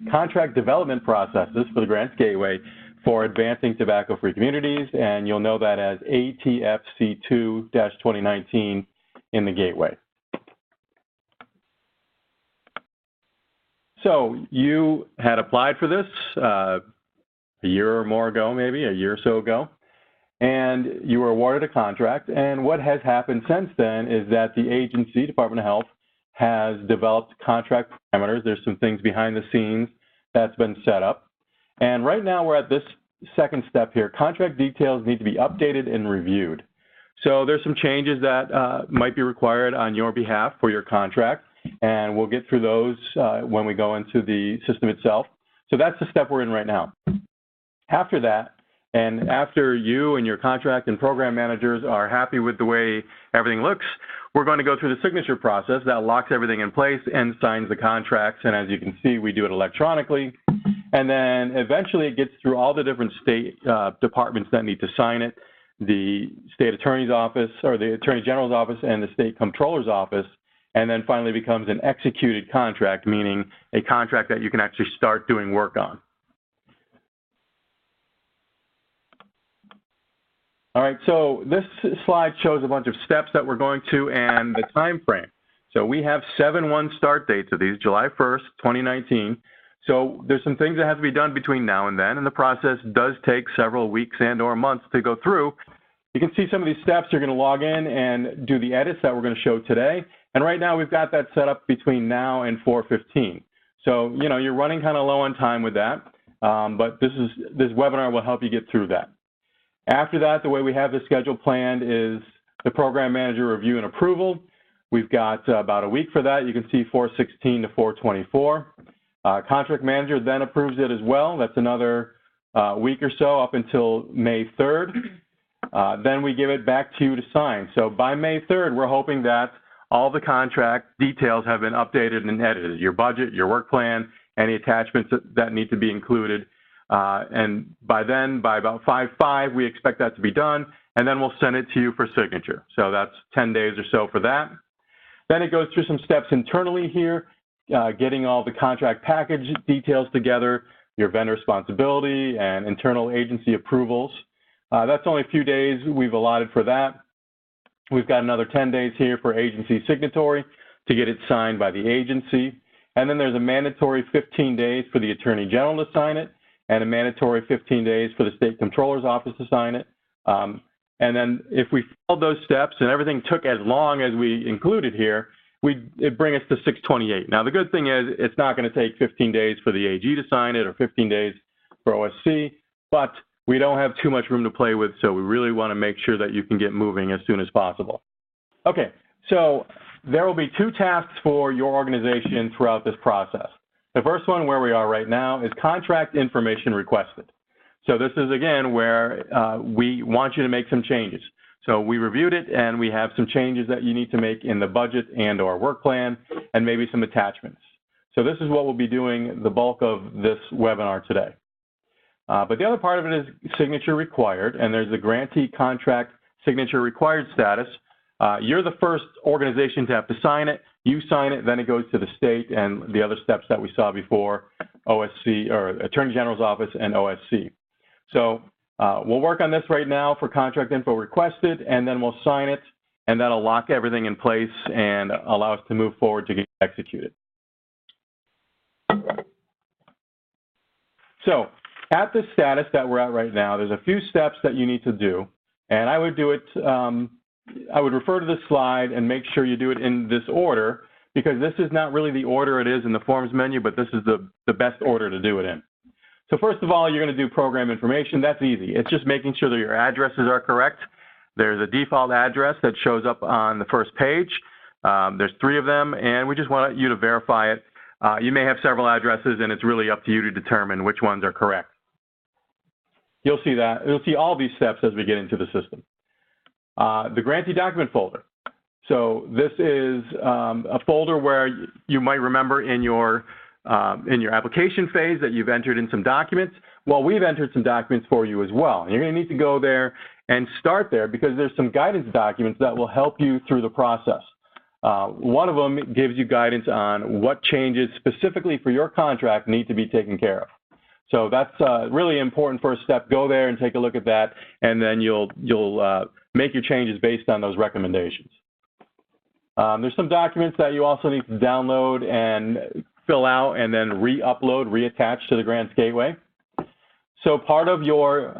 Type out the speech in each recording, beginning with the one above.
contract development processes for the Grants Gateway for advancing tobacco-free communities, and you'll know that as ATFC2-2019 in the Gateway. So you had applied for this a year or more ago, maybe a year or so ago, and you were awarded a contract. And what has happened since then is that the agency, Department of Health, has developed contract parameters. There's some things behind the scenes that's been set up. And right now we're at this second step here. Contract details need to be updated and reviewed. So there's some changes that might be required on your behalf for your contract, and we'll get through those when we go into the system itself. So that's the step we're in right now. After that, and after you and your contract and program managers are happy with the way everything looks, we're going to go through the signature process that locks everything in place and signs the contracts. And as you can see, we do it electronically. And then eventually it gets through all the different state departments that need to sign it, the state attorney's office or the attorney general's office and the state comptroller's office, and then finally becomes an executed contract, meaning a contract that you can actually start doing work on. All right, so this slide shows a bunch of steps that we're going to and the time frame. So we have 7/1 start dates of these, July 1st, 2019. So there's some things that have to be done between now and then, and the process does take several weeks and or months to go through. You can see some of these steps. You're going to log in and do the edits that we're going to show today. And right now we've got that set up between now and 4:15. So, you know, you're running kind of low on time with that, but this webinar will help you get through that. After that, the way we have the schedule planned is the program manager review and approval. We've got about a week for that. You can see 4/16 to 4/24. Contract manager then approves it as well. That's another week or so up until May 3rd. Then we give it back to you to sign. So by May 3rd, we're hoping that all the contract details have been updated and edited. Your budget, your work plan, any attachments that need to be included. And by then, by about 5/5, we expect that to be done, and then we'll send it to you for signature. So that's 10 days or so for that. Then it goes through some steps internally here, getting all the contract package details together, your vendor responsibility, and internal agency approvals. That's only a few days we've allotted for that. We've got another 10 days here for agency signatory to get it signed by the agency. And then there's a mandatory 15 days for the Attorney General to sign it, and a mandatory 15 days for the State Comptroller's Office to sign it. And then if we followed those steps and everything took as long as we included here, it'd bring us to 6/28. Now, the good thing is it's not going to take 15 days for the AG to sign it or 15 days for OSC, but we don't have too much room to play with, so we really want to make sure that you can get moving as soon as possible. Okay, so there will be 2 tasks for your organization throughout this process. The first one, where we are right now, is contract information requested. So this is, again, where we want you to make some changes. So we reviewed it, and we have some changes that you need to make in the budget and or work plan, and maybe some attachments. So this is what we'll be doing the bulk of this webinar today. But the other part of it is signature required, and there's the grantee contract signature required status. You're the first organization to have to sign it. You sign it, then it goes to the state and the other steps that we saw before, OSC, or Attorney General's Office and OSC. So we'll work on this right now for contract info requested, and then we'll sign it, and that'll lock everything in place and allow us to move forward to get executed. So at the status that we're at right now, there's a few steps that you need to do, and I would do it, I would refer to this slide and make sure you do it in this order, because this is not really the order it is in the forms menu, but this is the best order to do it in. So first of all, you're going to do program information. That's easy. It's just making sure that your addresses are correct. There's a default address that shows up on the first page. There's 3 of them, and we just want you to verify it. You may have several addresses, and it's really up to you to determine which ones are correct. You'll see that. You'll see all these steps as we get into the system. The Grantee Document Folder. So this is a folder where you might remember in your application phase that you've entered in some documents. Well, we've entered some documents for you as well. And you're going to need to go there and start there, because there's some guidance documents that will help you through the process. One of them gives you guidance on what changes specifically for your contract need to be taken care of. So that's really important first step. Go there and take a look at that, and then you'll make your changes based on those recommendations. There's some documents that you also need to download and fill out and then re-upload, reattach to the Grants Gateway. So part of your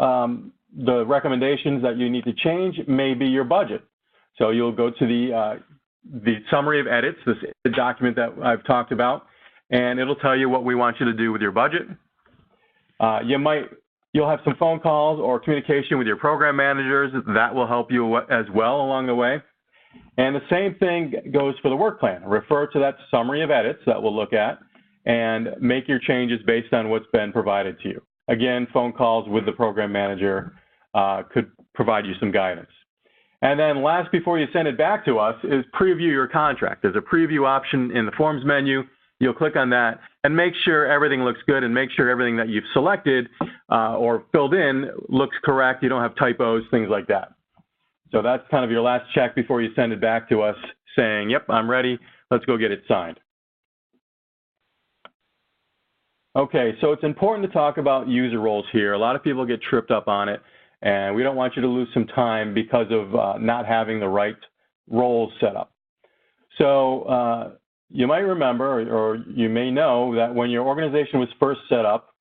the recommendations that you need to change may be your budget. So you'll go to the summary of edits, this document that I've talked about, and it'll tell you what we want you to do with your budget. You'll have some phone calls or communication with your program managers. That will help you as well along the way. And the same thing goes for the work plan. Refer to that summary of edits that we'll look at and make your changes based on what's been provided to you. Again, phone calls with the program manager could provide you some guidance. And then last, before you send it back to us, is preview your contract. There's a preview option in the Forms menu. You'll click on that and make sure everything looks good and make sure everything that you've selected or filled in looks correct. You don't have typos, things like that. So that's kind of your last check before you send it back to us saying, yep, I'm ready. Let's go get it signed. Okay, so it's important to talk about user roles here. A lot of people get tripped up on it, and we don't want you to lose some time because of not having the right roles set up. So you might remember, or you may know, that when your organization was first set up,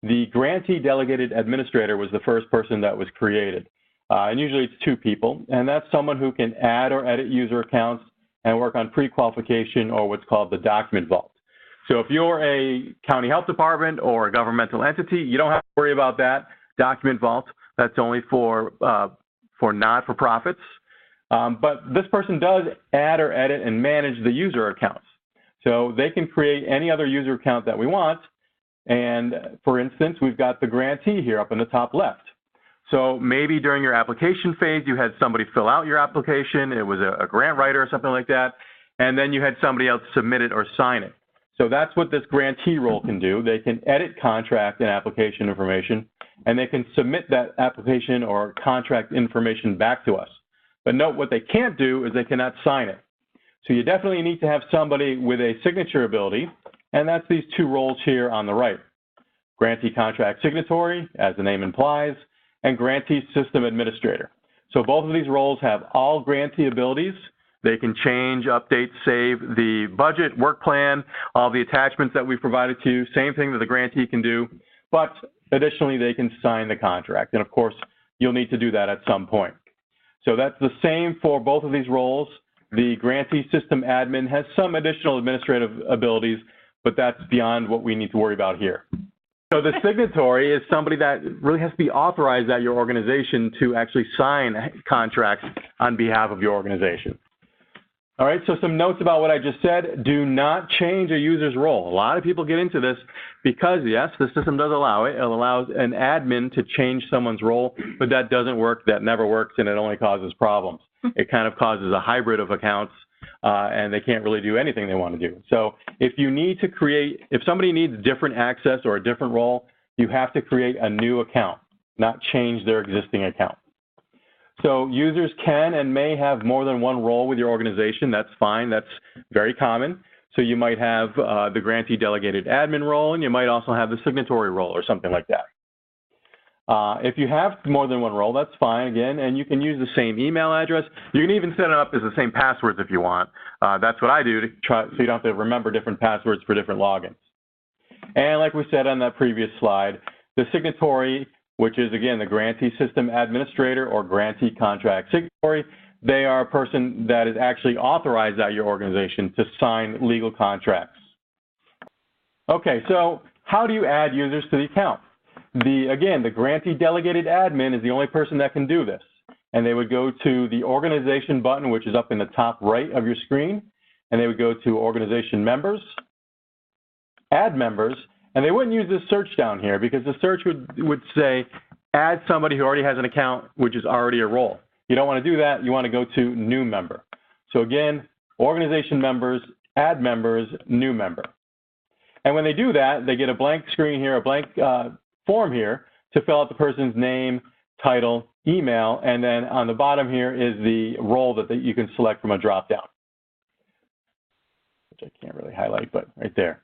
the Grantee Delegated Administrator was the first person that was created. And usually it's two people, and that's someone who can add or edit user accounts and work on pre-qualification or what's called the document vault. So if you're a county health department or a governmental entity, you don't have to worry about that document vault. That's only for not-for-profits. But this person does add or edit and manage the user accounts. So they can create any other user account that we want. And for instance, we've got the grantee here up in the top left. So maybe during your application phase, you had somebody fill out your application. It was a grant writer or something like that. And then you had somebody else submit it or sign it. So that's what this grantee role can do. They can edit contract and application information, and they can submit that application or contract information back to us. But note, what they can't do is they cannot sign it. So you definitely need to have somebody with a signature ability, and that's these two roles here on the right. Grantee Contract Signatory, as the name implies, and Grantee System Administrator. So both of these roles have all grantee abilities. They can change, update, save the budget, work plan, all the attachments that we've provided to you, same thing that the grantee can do, but additionally they can sign the contract. And of course, you'll need to do that at some point. So that's the same for both of these roles. The Grantee System Admin has some additional administrative abilities, but that's beyond what we need to worry about here. So the signatory is somebody that really has to be authorized at your organization to actually sign contracts on behalf of your organization. All right, so some notes about what I just said. Do not change a user's role. A lot of people get into this because, yes, the system does allow it. It allows an admin to change someone's role, but that doesn't work. That never works, and it only causes problems. It kind of causes a hybrid of accounts, and they can't really do anything they want to do. So if you need to create, if somebody needs different access or a different role, you have to create a new account, not change their existing account. So users can and may have more than one role with your organization. That's fine. That's very common. So you might have the Grantee Delegated Admin role, and you might also have the Signatory role or something like that. If you have more than one role, that's fine, again, and you can use the same email address. You can even set it up as the same passwords if you want. That's what I do to try, so you don't have to remember different passwords for different logins. And like we said on that previous slide, the Signatory, which is, again, the Grantee System Administrator or Grantee Contract Signatory, they are a person that is actually authorized at your organization to sign legal contracts. Okay, so how do you add users to the account? Again, the Grantee Delegated Admin is the only person that can do this. And they would go to the Organization button, which is up in the top right of your screen, and they would go to Organization Members, Add Members, and they wouldn't use this search down here because the search would say, add somebody who already has an account, which is already a role. You don't want to do that. You want to go to New Member. So again, Organization Members, Add Members, New Member. And when they do that, they get a blank screen here, a blank form here to fill out the person's name, title, email, and then on the bottom here is the role that you can select from a drop-down. which I can't really highlight, but right there.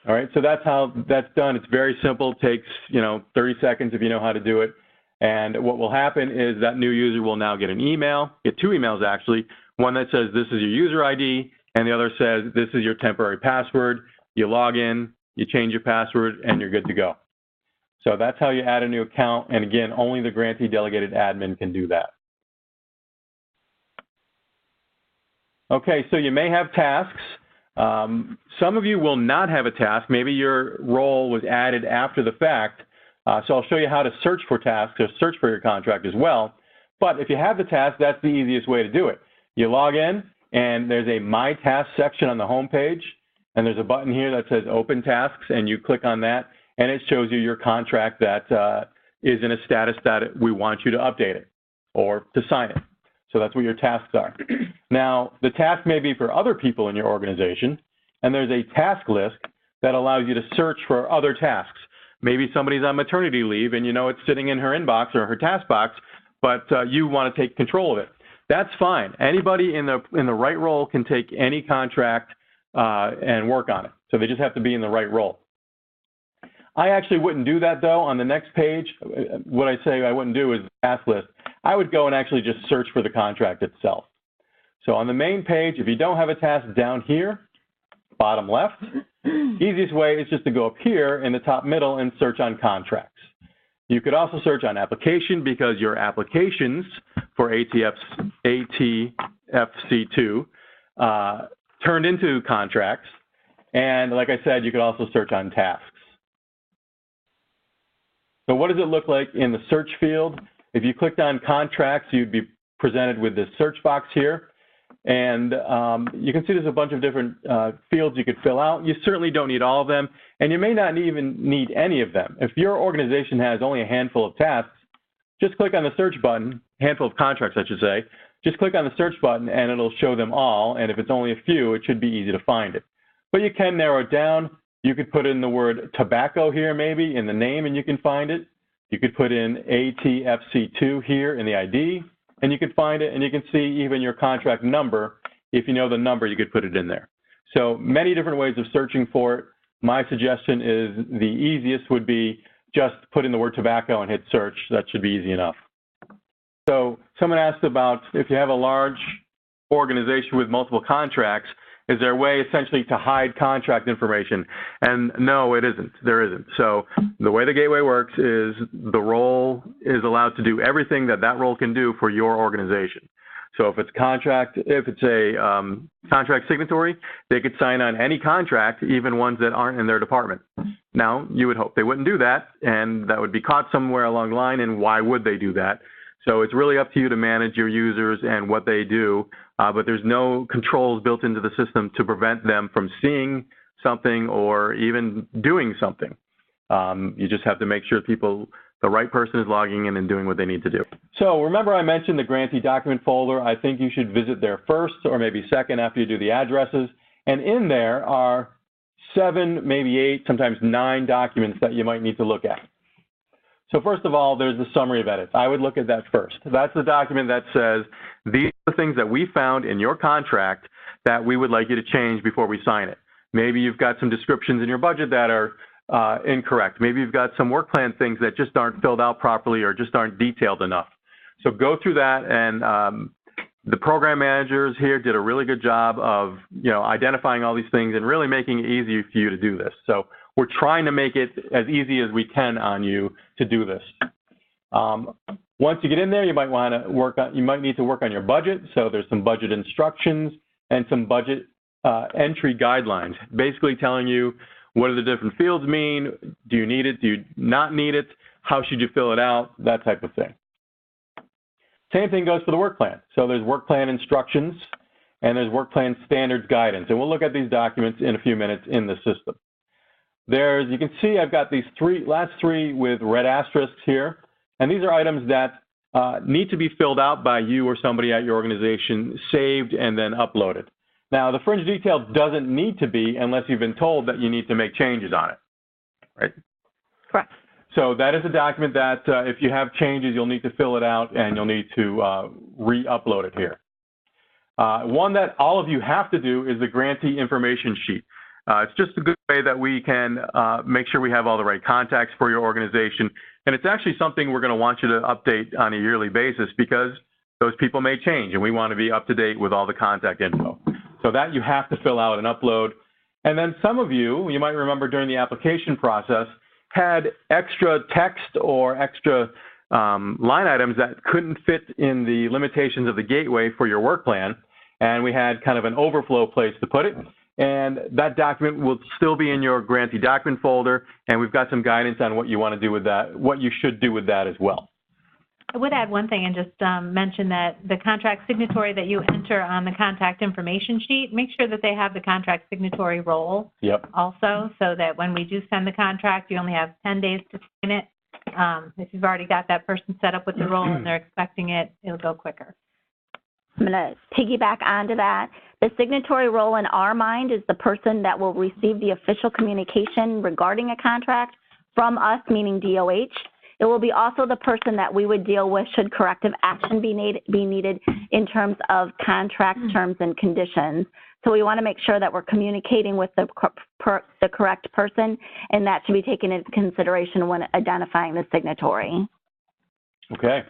All right, so that's how that's done. It's very simple. It takes, 30 seconds if you know how to do it. And what will happen is that new user will now get an email, get two emails actually, one that says this is your user ID, and the other says this is your temporary password. You log in, you change your password, and you're good to go. So that's how you add a new account. And again, only the grantee delegated admin can do that. Okay, so you may have tasks. Some of you will not have a task. Maybe your role was added after the fact. So I'll show you how to search for tasks, or search for your contract as well. But if you have the task, that's the easiest way to do it. You log in, and there's a My Tasks section on the home page, and there's a button here that says Open Tasks, and you click on that, and it shows you your contract that is in a status that we want you to update it or to sign it. So that's what your tasks are. Now, the task may be for other people in your organization, and there's a task list that allows you to search for other tasks. Maybe somebody's on maternity leave and it's sitting in her inbox or her task box, but you want to take control of it. That's fine. Anybody in the right role can take any contract and work on it. So they just have to be in the right role. I actually wouldn't do that though. On the next page, what I say I wouldn't do is the task list. I would go and actually just search for the contract itself. So on the main page, if you don't have a task down here, bottom left, easiest way is just to go up here in the top middle and search on contracts. You could also search on application because your applications for ATFC2 turned into contracts. And like I said, you could also search on tasks. So what does it look like in the search field? If you clicked on contracts, you'd be presented with this search box here. And you can see there's a bunch of different fields you could fill out. You certainly don't need all of them, and you may not even need any of them. If your organization has only a handful of tasks, just click on the search button, handful of contracts, I should say. Just click on the search button, and it'll show them all. And if it's only a few, it should be easy to find it. But you can narrow it down. You could put in the word tobacco here, maybe, in the name, and you can find it. You could put in ATFC2 here in the ID, and you can find it, and you can see even your contract number. If you know the number, you could put it in there. So many different ways of searching for it. My suggestion is the easiest would be just put in the word tobacco and hit search. That should be easy enough. So someone asked about if you have a large organization with multiple contracts, is there a way essentially to hide contract information? And no, it isn't. There isn't. So the way the gateway works is the role is allowed to do everything that that role can do for your organization. So if it's a contract signatory, they could sign on any contract, even ones that aren't in their department. Now, you would hope they wouldn't do that, and that would be caught somewhere along the line, and why would they do that? So it's really up to you to manage your users and what they do, but there's no controls built into the system to prevent them from seeing something or even doing something. You just have to make sure the right person is logging in and doing what they need to do. So remember I mentioned the Grantee Document Folder. I think you should visit there first or maybe second after you do the addresses. And in there are 7, maybe 8, sometimes 9 documents that you might need to look at. So first of all, there's the summary of edits. I would look at that first. That's the document that says, these are the things that we found in your contract that we would like you to change before we sign it. Maybe you've got some descriptions in your budget that are incorrect. Maybe you've got some work plan things that just aren't filled out properly or just aren't detailed enough. So go through that, and the program managers here did a really good job of identifying all these things and really making it easy for you to do this. So we're trying to make it as easy as we can on you to do this. Once you get in there, you might need to work on your budget. So there's some budget instructions and some budget entry guidelines, basically telling you what do the different fields mean, do you need it, do you not need it, how should you fill it out, that type of thing. Same thing goes for the work plan. So there's work plan instructions and there's work plan standards guidance. And we'll look at these documents in a few minutes in the system. You can see I've got these last three with red asterisks here. And these are items that need to be filled out by you or somebody at your organization, saved and then uploaded. Now, the fringe detail doesn't need to be unless you've been told that you need to make changes on it, right? Correct. So that is a document that if you have changes, you'll need to fill it out and you'll need to re-upload it here. One that all of you have to do is the grantee information sheet. It's just a good way that we can make sure we have all the right contacts for your organization. And it's actually something we're going to want you to update on a yearly basis because those people may change and we want to be up to date with all the contact info. So that you have to fill out and upload. And then some of you might remember during the application process, had extra text or extra line items that couldn't fit in the limitations of the gateway for your work plan. And we had kind of an overflow place to put it. And that document will still be in your Grantee Document Folder. And we've got some guidance on what you want to do with that, what you should do with that as well. I would add one thing and just mention that the contract signatory that you enter on the contact information sheet, make sure that they have the contract signatory role also, so that when we do send the contract, you only have 10 days to sign it. If you've already got that person set up with the role and they're expecting it, it'll go quicker. I'm going to piggyback onto that. The signatory role in our mind is the person that will receive the official communication regarding a contract from us, meaning DOH. It will be also the person that we would deal with should corrective action be needed in terms of contract terms and conditions. So we want to make sure that we're communicating with the correct person, and that should be taken into consideration when identifying the signatory. Okay.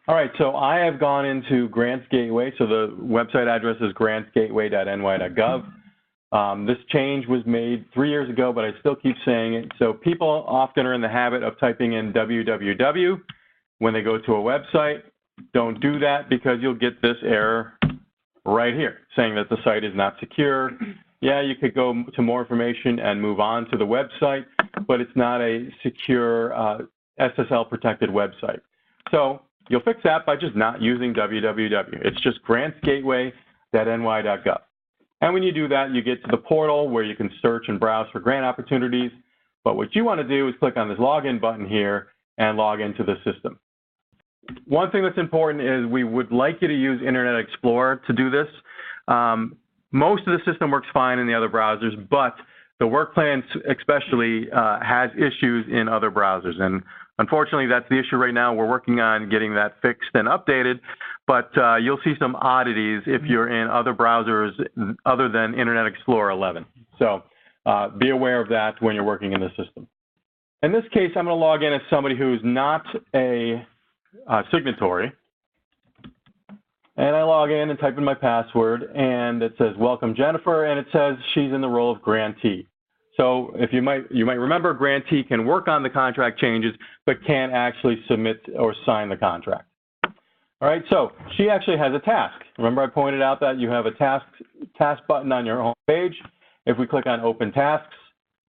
All right, so I have gone into Grants Gateway. So the website address is grantsgateway.ny.gov. This change was made 3 years ago, but I still keep saying it. So people often are in the habit of typing in www when they go to a website. Don't do that because you'll get this error right here saying that the site is not secure. Yeah, you could go to more information and move on to the website, but it's not a secure SSL protected website. So you'll fix that by just not using www. It's just grantsgateway.ny.gov. And when you do that, you get to the portal where you can search and browse for grant opportunities. But what you want to do is click on this login button here and log into the system. One thing that's important is we would like you to use Internet Explorer to do this. Most of the system works fine in the other browsers, but the work plan especially has issues in other browsers. And unfortunately, that's the issue right now. We're working on getting that fixed and updated, but you'll see some oddities if you're in other browsers other than Internet Explorer 11. So be aware of that when you're working in the system. In this case, I'm going to log in as somebody who's not a signatory. And I log in and type in my password, and it says, welcome Jennifer, and it says she's in the role of grantee. So if you might remember, grantee can work on the contract changes, but can't actually submit or sign the contract. All right, so she actually has a task. Remember I pointed out that you have a task button on your home page. If we click on open tasks,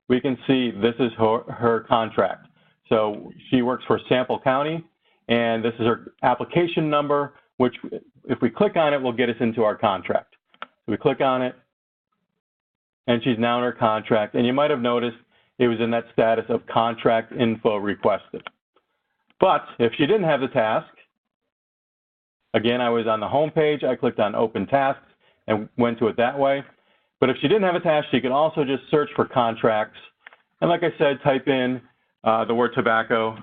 we can see this is her contract. So she works for Sample County, and this is her application number, which if we click on it, will get us into our contract. So we click on it, and she's now in her contract. And you might have noticed it was in that status of contract info requested. But if she didn't have the task, again, I was on the home page, I clicked on open tasks and went to it that way. But if she didn't have a task, she could also just search for contracts. And like I said, type in the word tobacco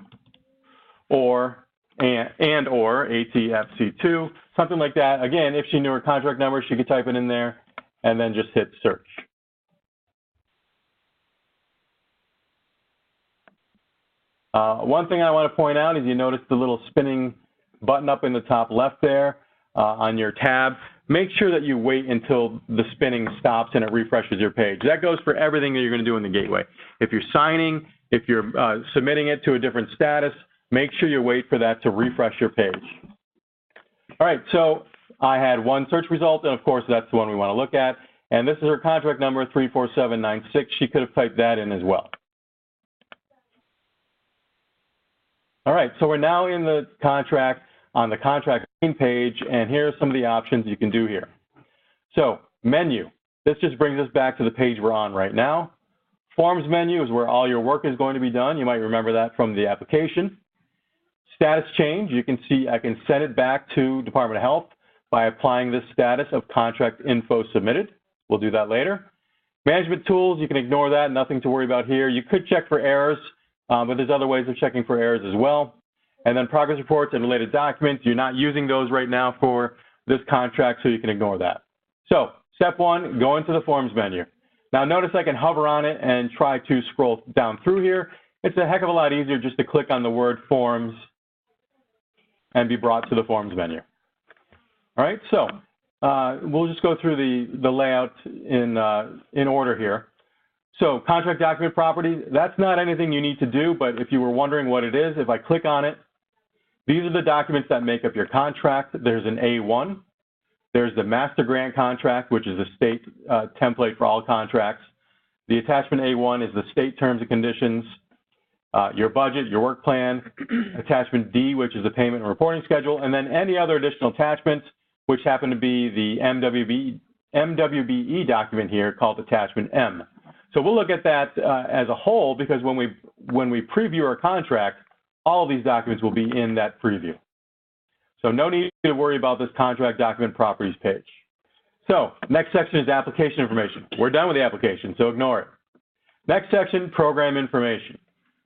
or ATFC2, something like that. Again, if she knew her contract number, she could type it in there and then just hit search. One thing I want to point out is you notice the little spinning button up in the top left there on your tab. Make sure that you wait until the spinning stops and it refreshes your page. That goes for everything that you're going to do in the gateway. If you're signing, if you're submitting it to a different status, make sure you wait for that to refresh your page. All right, so I had one search result, and of course that's the one we want to look at. And this is her contract number, 34796. She could have typed that in as well. All right, so we're now in the contract, on the contract main page, and here are some of the options you can do here. So, menu. This just brings us back to the page we're on right now. Forms menu is where all your work is going to be done. You might remember that from the application. Status change, you can see I can send it back to Department of Health by applying this status of contract info submitted. We'll do that later. Management tools, you can ignore that, nothing to worry about here. You could check for errors, but there's other ways of checking for errors as well. And then progress reports and related documents, you're not using those right now for this contract so you can ignore that. So step one, go into the Forms menu. Now notice I can hover on it and try to scroll down through here. It's a heck of a lot easier just to click on the word Forms and be brought to the Forms menu. All right, so we'll just go through the layout in order here. So contract document property, that's not anything you need to do, but if you were wondering what it is, if I click on it, these are the documents that make up your contract. There's an A1. There's the master grant contract, which is a state template for all contracts. The attachment A1 is the state terms and conditions, your budget, your work plan, attachment D, which is the payment and reporting schedule, and then any other additional attachments, which happen to be the MWBE document here called attachment M. So we'll look at that as a whole because when we preview our contract, all of these documents will be in that preview. So no need to worry about this contract document properties page. So next section is application information. We're done with the application, so ignore it. Next section, program information.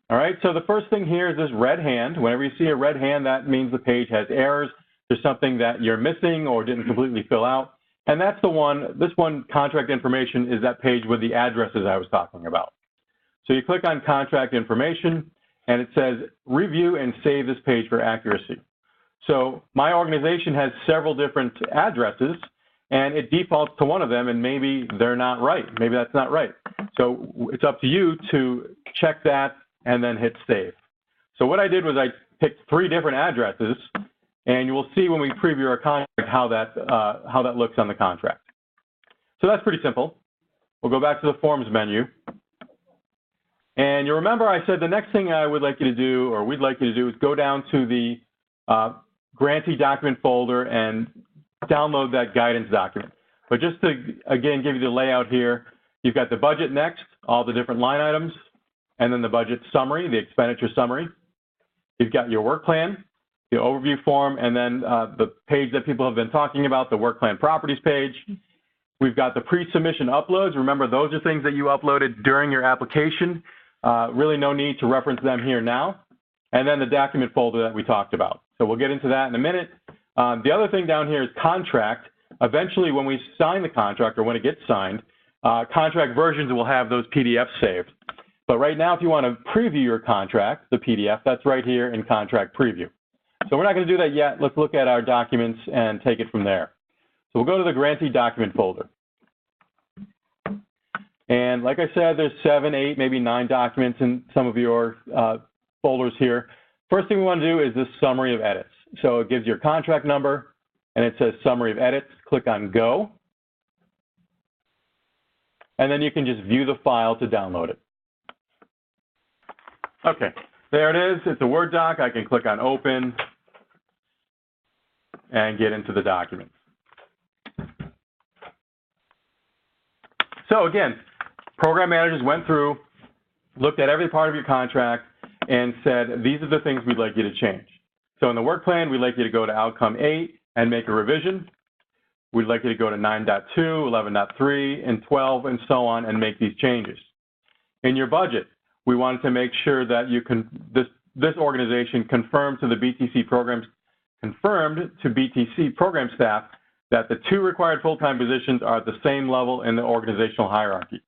All right, so the first thing here is this red hand. Whenever you see a red hand, that means the page has errors. There's something that you're missing or didn't completely fill out. And that's the one, this one, contract information, is that page with the addresses I was talking about. So you click on contract information, and it says review and save this page for accuracy. So my organization has several different addresses, and it defaults to one of them, and maybe they're not right. Maybe that's not right. So it's up to you to check that and then hit save. So what I did was I picked 3 different addresses, and you will see when we preview our contract how that looks on the contract. So that's pretty simple. We'll go back to the Forms menu. And you remember I said the next thing I would like you to do, or we'd like you to do, is go down to the Grantee Document Folder and download that guidance document. But just to, again, give you the layout here, you've got the budget next, all the different line items, and then the budget summary, the expenditure summary. You've got your work plan, the overview form, and then the page that people have been talking about, the work plan properties page. We've got the pre-submission uploads. Remember, those are things that you uploaded during your application. Really no need to reference them here now. And then the document folder that we talked about. So we'll get into that in a minute. The other thing down here is contract. Eventually, when we sign the contract or when it gets signed, contract versions will have those PDFs saved. But right now, if you want to preview your contract, the PDF, that's right here in Contract Preview. So we're not going to do that yet. Let's look at our documents and take it from there. So we'll go to the Grantee Document Folder. And like I said, there's 7, 8, maybe 9 documents in some of your folders here. First thing we want to do is this summary of edits. So it gives your contract number, and it says summary of edits. Click on Go. And then you can just view the file to download it. Okay, there it is. It's a Word doc. I can click on Open and get into the document. So again, program managers went through, looked at every part of your contract, and said, these are the things we'd like you to change. So in the work plan, we'd like you to go to Outcome 8 and make a revision. We'd like you to go to 9.2, 11.3, and 12, and so on, and make these changes. In your budget, we wanted to make sure that you can, this organization confirmed to the BTC program staff that the 2 required full-time positions are at the same level in the organizational hierarchy.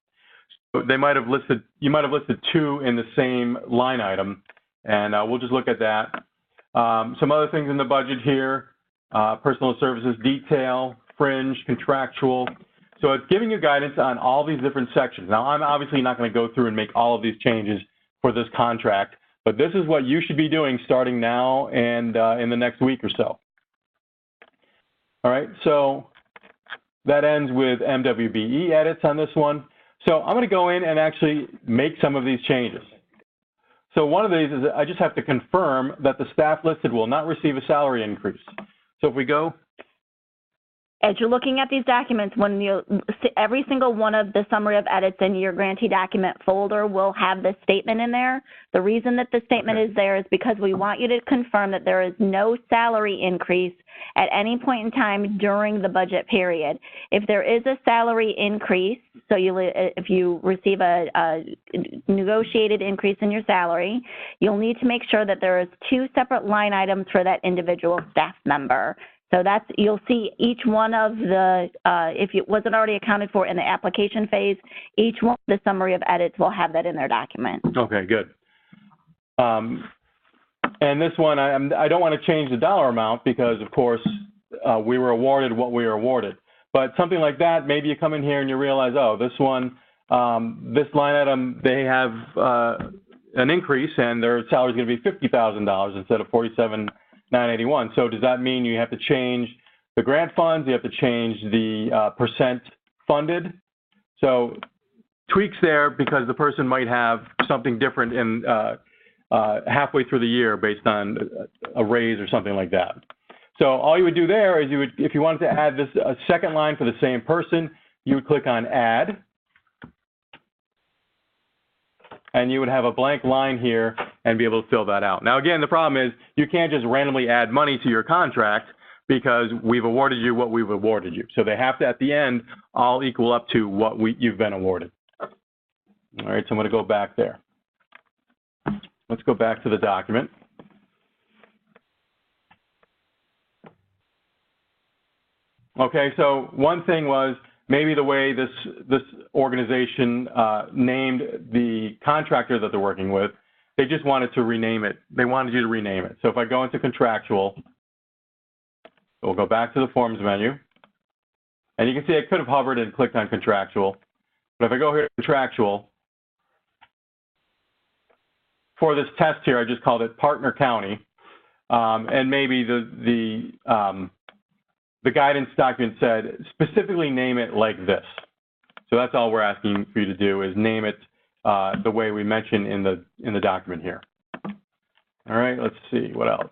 So they might have listed, you might have listed 2 in the same line item, and we'll just look at that. Some other things in the budget here, personal services, detail, fringe, contractual. So it's giving you guidance on all these different sections. Now, I'm obviously not going to go through and make all of these changes for this contract, but this is what you should be doing starting now and in the next week or so. All right, so that ends with MWBE edits on this one. So I'm going to go in and actually make some of these changes. So one of these is I just have to confirm that the staff listed will not receive a salary increase. So if we go. As you're looking at these documents, when you every single one of the summary of edits in your Grantee Document Folder will have this statement in there. The reason that the statement is there is because we want you to confirm that there is no salary increase at any point in time during the budget period. If there is a salary increase, so if you receive a negotiated increase in your salary, you'll need to make sure that there is 2 separate line items for that individual staff member. So that's, you'll see each one of the, if it wasn't already accounted for in the application phase, each one of the summary of edits will have that in their document. Okay, good. And this one, I don't want to change the dollar amount because, of course, we were awarded what we were awarded. But something like that, maybe you come in here and you realize, oh, this one, this line item, they have an increase and their salary is going to be $50,000 instead of $47,981. So does that mean you have to change the grant funds? You have to change the percent funded? So tweaks there because the person might have something different in halfway through the year based on a raise or something like that. So all you would do there is you would, if you wanted to add this a second line for the same person, you would click on Add, and you would have a blank line here and be able to fill that out. Now, again, the problem is you can't just randomly add money to your contract because we've awarded you what we've awarded you. So they have to, at the end, all equal up to what you've been awarded. All right, so I'm going to go back there. Let's go back to the document. Okay, so one thing was maybe the way this organization named the contractor that they're working with, they just wanted to rename it. They wanted you to rename it. So if I go into contractual, we'll go back to the forms menu, and you can see I could have hovered and clicked on contractual, but if I go here to contractual, for this test here, I just called it Partner County, and maybe the guidance document said specifically name it like this. So that's all we're asking for you to do is name it the way we mentioned in the document here. All right, let's see what else.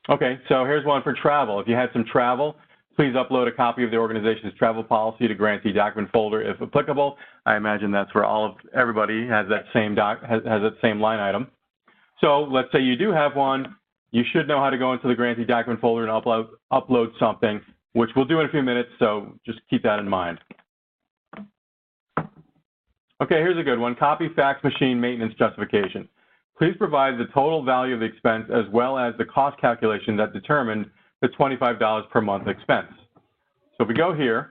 Okay, so here's one for travel. If you had some travel, please upload a copy of the organization's travel policy to Grantee Document Folder if applicable. I imagine that's for everybody has that same has that same line item. So let's say you do have one. You should know how to go into the Grantee Document Folder and upload something, which we'll do in a few minutes, so just keep that in mind. Okay, here's a good one. Copy fax machine maintenance justification. Please provide the total value of the expense as well as the cost calculation that determined the $25 per month expense. So if we go here,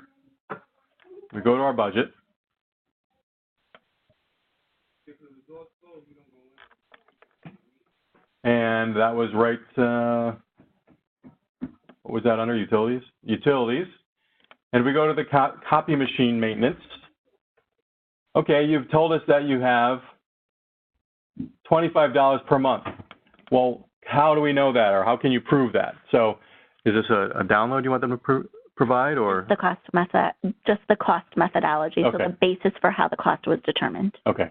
we go to our budget. And that was right, what was that under? Utilities? Utilities. And we go to the copy machine maintenance. Okay, you've told us that you have $25 per month. Well, how do we know that, or how can you prove that? So is this a download you want them to provide, or? The cost method, just the cost methodology, okay. So the basis for how the cost was determined. Okay.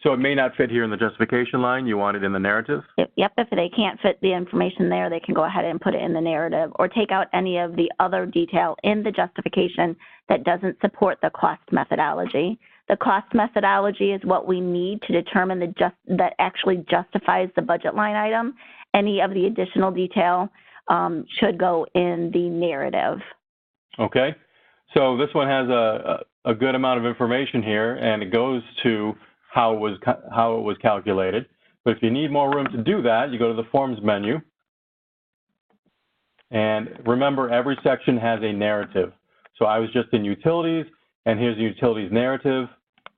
So it may not fit here in the justification line. You want it in the narrative? Yep. If they can't fit the information there, they can go ahead and put it in the narrative or take out any of the other detail in the justification that doesn't support the cost methodology. The cost methodology is what we need to determine that actually justifies the budget line item. Any of the additional detail should go in the narrative. Okay. So this one has a good amount of information here, and it goes to how it was calculated. But if you need more room to do that, you go to the Forms menu. And remember, every section has a narrative. So I was just in Utilities, and here's the Utilities narrative.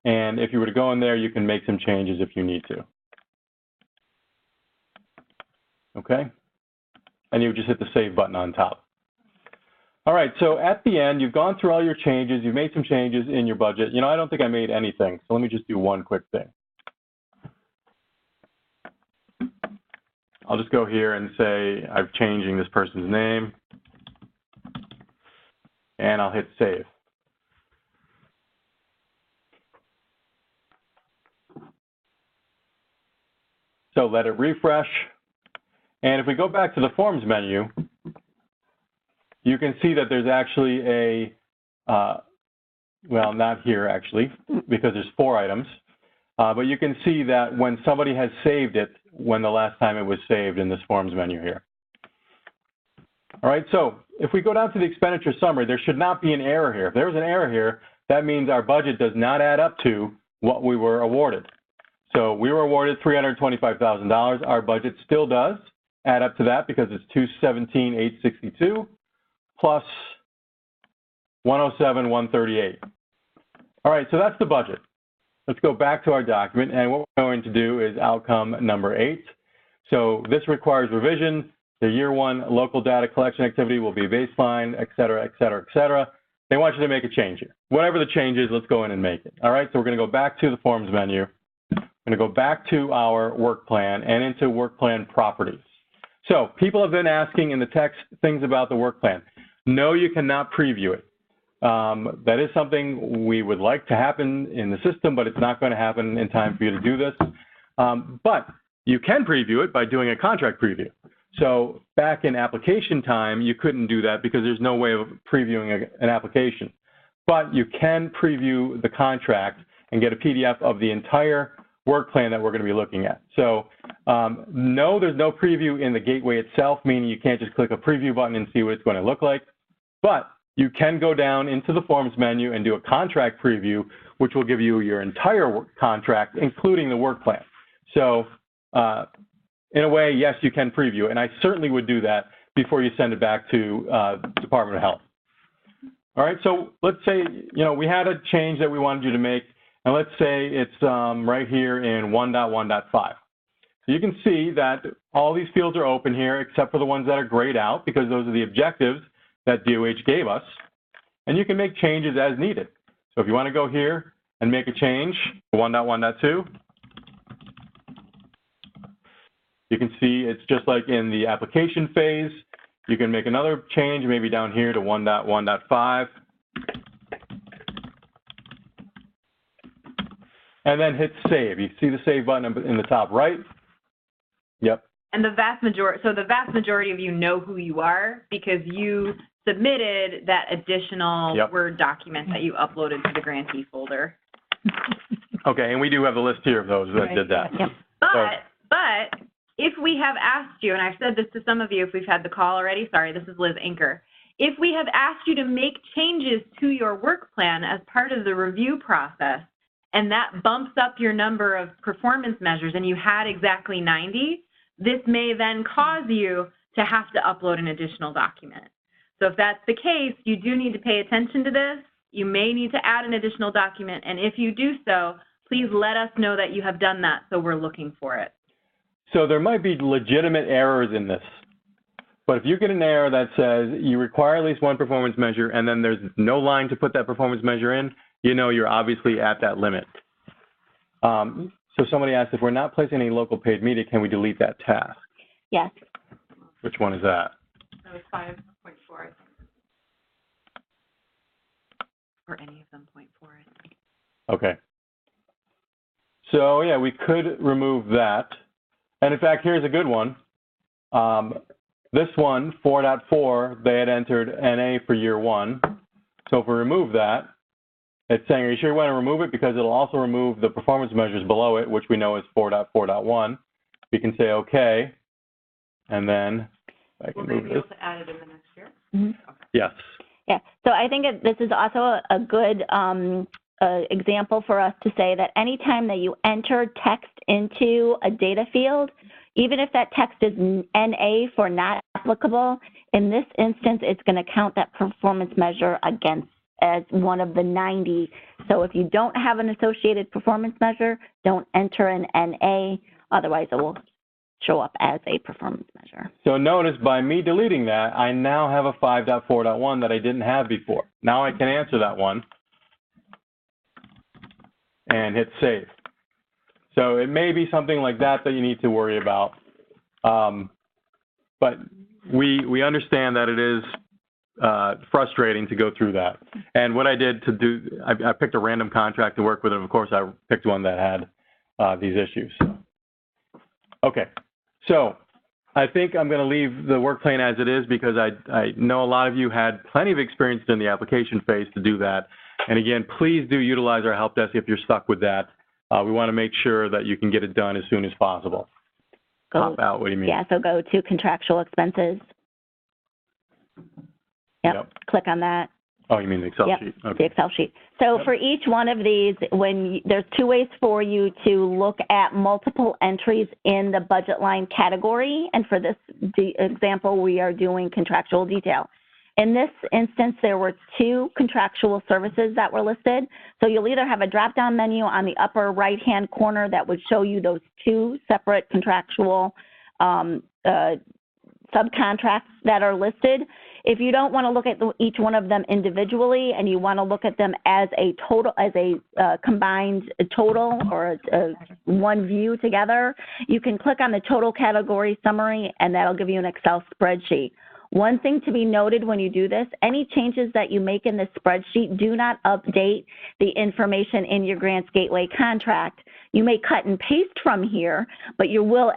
And if you were to go in there, you can make some changes if you need to. Okay? And you would just hit the Save button on top. All right, so at the end, you've gone through all your changes. You've made some changes in your budget. You know, I don't think I made anything, so let me just do one quick thing. I'll just go here and say I'm changing this person's name, and I'll hit Save. So let it refresh. And if we go back to the Forms menu, you can see that there's actually a, well, not here actually, because there's 4 items. But you can see that when somebody has saved it, when the last time it was saved in this Forms menu here. All right, so if we go down to the expenditure summary, there should not be an error here. If there's an error here, that means our budget does not add up to what we were awarded. So we were awarded $325,000. Our budget still does. add up to that because it's 217,862 plus 107,138. All right, so that's the budget. Let's go back to our document, and what we're going to do is outcome number 8. So this requires revision. The year 1 local data collection activity will be baseline, et cetera, et cetera, et cetera. They want you to make a change here. Whatever the change is, let's go in and make it. All right, so we're going to go back to the forms menu. I'm going to go back to our work plan and into work plan properties. So people have been asking in the text things about the work plan. No, you cannot preview it. That is something we would like to happen in the system, but it's not going to happen in time for you to do this. But you can preview it by doing a contract preview. So back in application time, you couldn't do that because there's no way of previewing an application. But you can preview the contract and get a PDF of the entire work plan that we're going to be looking at. So no, there's no preview in the gateway itself, meaning you can't just click a preview button and see what it's going to look like. But you can go down into the forms menu and do a contract preview, which will give you your entire contract, including the work plan. So in a way, yes, you can preview, and I certainly would do that before you send it back to Department of Health. All right, so let's say, we had a change that we wanted you to make, and let's say it's right here in 1.1.5. So you can see that all these fields are open here, except for the ones that are grayed out, because those are the objectives that DOH gave us, and you can make changes as needed. So if you want to go here and make a change to 1.1.2, you can see it's just like in the application phase. You can make another change, maybe down here to 1.1.5, and then hit save. You see the save button in the top right? Yep. And the vast majority of you know who you are because you submitted that additional Word document that you uploaded to the grantee folder. Okay, and we do have a list here of those that did that. Yep. But if we have asked you, and I've said this to some of you if we've had the call already, sorry, this is Liz Anker. If we have asked you to make changes to your work plan as part of the review process, and that bumps up your number of performance measures and you had exactly 90, this may then cause you to have to upload an additional document. So if that's the case, you do need to pay attention to this. You may need to add an additional document, and if you do so, please let us know that you have done that so we're looking for it. So there might be legitimate errors in this, but if you get an error that says you require at least one performance measure and then there's no line to put that performance measure in, you're obviously at that limit. So somebody asked, if we're not placing any local paid media, can we delete that task? Yes. Which one is that? That was 5.4, I think. Or any of them, 0.4, I think. Okay. So yeah, we could remove that. And in fact, here's a good one. This one, 4.4, they had entered NA for year 1. So if we remove that, it's saying, are you sure you want to remove it? Because it'll also remove the performance measures below it, which we know is 4.4.1. We can say OK, and then I can move this. Will they be able to add it in the next year? Mm-hmm. Okay. Yes. Yeah, so I think this is also a good example for us to say that anytime that you enter text into a data field, even if that text is NA for not applicable, in this instance, it's going to count that performance measure against as one of the 90. So if you don't have an associated performance measure, don't enter an NA, otherwise it will show up as a performance measure. So notice by me deleting that, I now have a 5.4.1 that I didn't have before. Now I can answer that one and hit save. So it may be something like that that you need to worry about. But we understand that it is frustrating to go through that. And what I did to do, I picked a random contract to work with, and of course I picked one that had these issues. Okay, so I think I'm going to leave the work plan as it is because I know a lot of you had plenty of experience in the application phase to do that. And again, please do utilize our help desk if you're stuck with that. We want to make sure that you can get it done as soon as possible. Pop out, what do you mean? Yeah, so go to contractual expenses. Yep. Click on that, Oh, you mean the Excel Yep, sheet? Okay. the Excel sheet. So for each one of these, there's two ways for you to look at multiple entries in the budget line category. And for this example, we are doing contractual detail. In this instance, there were two contractual services that were listed. So you'll either have a drop-down menu on the upper right-hand corner that would show you those two separate contractual subcontracts that are listed. If you don't want to look at each one of them individually and you want to look at them as a total, as a combined total or one view together, you can click on the total category summary and that'll give you an Excel spreadsheet. One thing to be noted when you do this, any changes that you make in this spreadsheet do not update the information in your Grants Gateway contract. You may cut and paste from here, but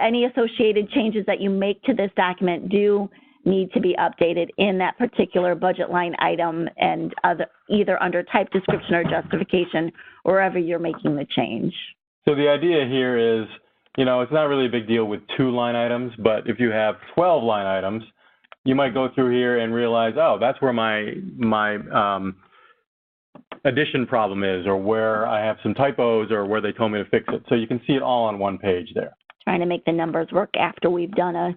any associated changes that you make to this document do need to be updated in that particular budget line item and either under type description or justification, wherever you're making the change. So the idea here is, it's not really a big deal with 2 line items, but if you have 12 line items, you might go through here and realize, oh, that's where my addition problem is, or where I have some typos, or where they told me to fix it. So you can see it all on one page there. Trying to make the numbers work after we've done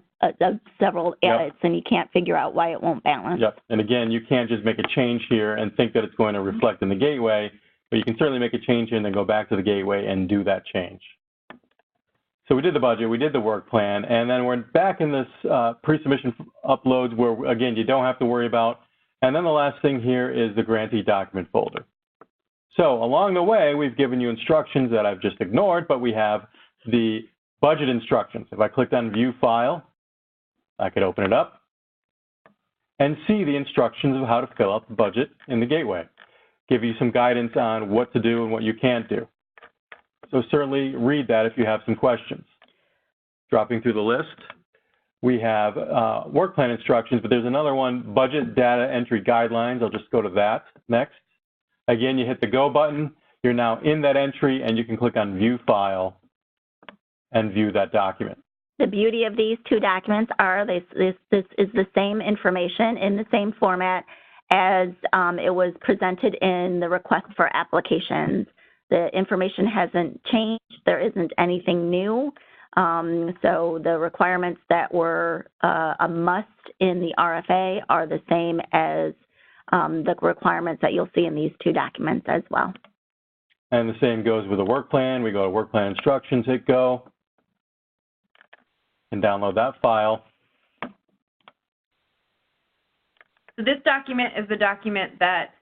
several edits, and you can't figure out why it won't balance. Yep. And again, you can't just make a change here and think that it's going to reflect in the gateway, but you can certainly make a change here and then go back to the gateway and do that change. So we did the budget, we did the work plan, and then we're back in this pre-submission uploads where, again, you don't have to worry about. And then the last thing here is the Grantee Document Folder. So along the way, we've given you instructions that I've just ignored, but we have the budget instructions. If I clicked on View File, I could open it up and see the instructions of how to fill out the budget in the gateway. Give you some guidance on what to do and what you can't do. So certainly read that if you have some questions. Dropping through the list, we have work plan instructions, but there's another one, Budget Data Entry Guidelines. I'll just go to that next. Again, you hit the Go button. You're now in that entry, and you can click on View File and view that document. The beauty of these two documents are this is the same information in the same format as it was presented in the request for applications. The information hasn't changed. There isn't anything new. So the requirements that were a must in the RFA are the same as the requirements that you'll see in these two documents as well. And the same goes with the work plan. We go to Work Plan Instructions, hit Go, and download that file. So this document is the document that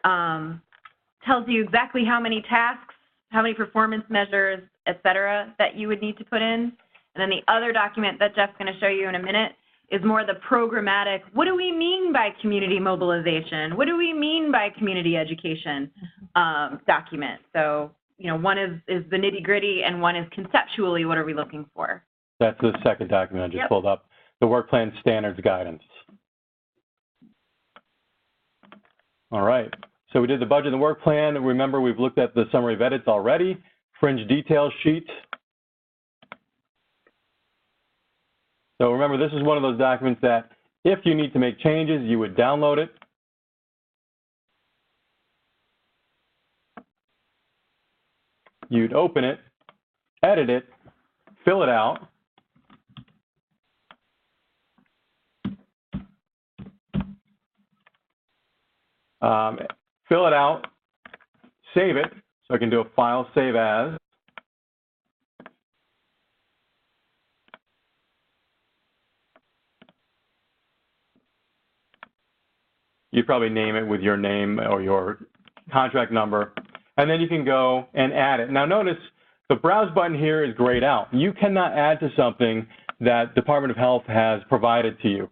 tells you exactly how many tasks, how many performance measures, et cetera, that you would need to put in. And then the other document that Jeff's going to show you in a minute is more the programmatic, what do we mean by community mobilization? What do we mean by community education document? So, one is the nitty-gritty and one is conceptually what are we looking for. That's the second document I just pulled up, the Work Plan Standards Guidance. All right. So we did the budget and the work plan. Remember, we've looked at the summary of edits already. Fringe detail sheet. So remember, this is one of those documents that if you need to make changes, you would download it. You'd open it, edit it, fill it out. Fill it out, save it, so I can do a file save as. You'd probably name it with your name or your contract number, and then you can go and add it. Now notice the Browse button here is grayed out. You cannot add to something that Department of Health has provided to you.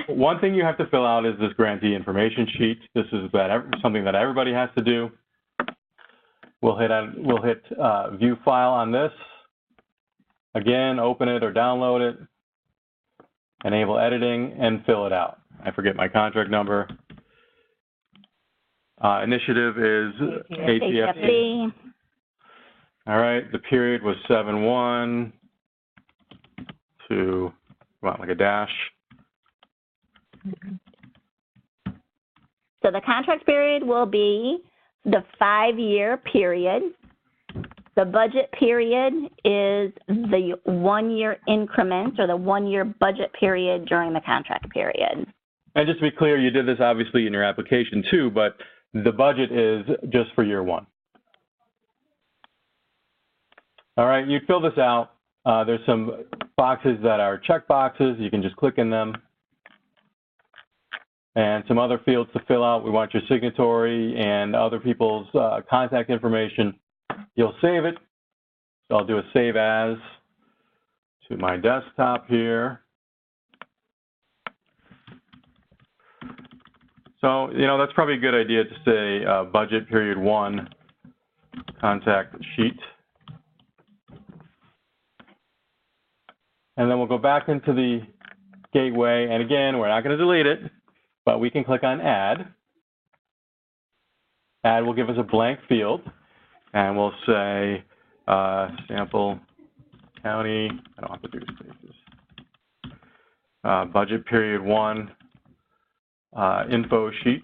One thing you have to fill out is this grantee information sheet. This is something that everybody has to do. We'll hit View File on this. Again, open it or download it. Enable editing and fill it out. I forget my contract number. Initiative is ATFC. All right, the period was 7/1 to, well, like a dash. So the contract period will be the 5-year period. The budget period is the 1-year increment or the 1-year budget period during the contract period. And just to be clear, you did this obviously in your application too, but the budget is just for year 1. All right, you fill this out. There's some boxes that are check boxes. You can just click in them. And some other fields to fill out. We want your signatory and other people's contact information. You'll save it. So I'll do a save as to my desktop here. So, you know, that's probably a good idea to say budget period 1 contact sheet. And then we'll go back into the gateway. And again, we're not going to delete it, but we can click on add. Add will give us a blank field. And we'll say sample county, I don't have to do spaces. Budget period 1 info sheet.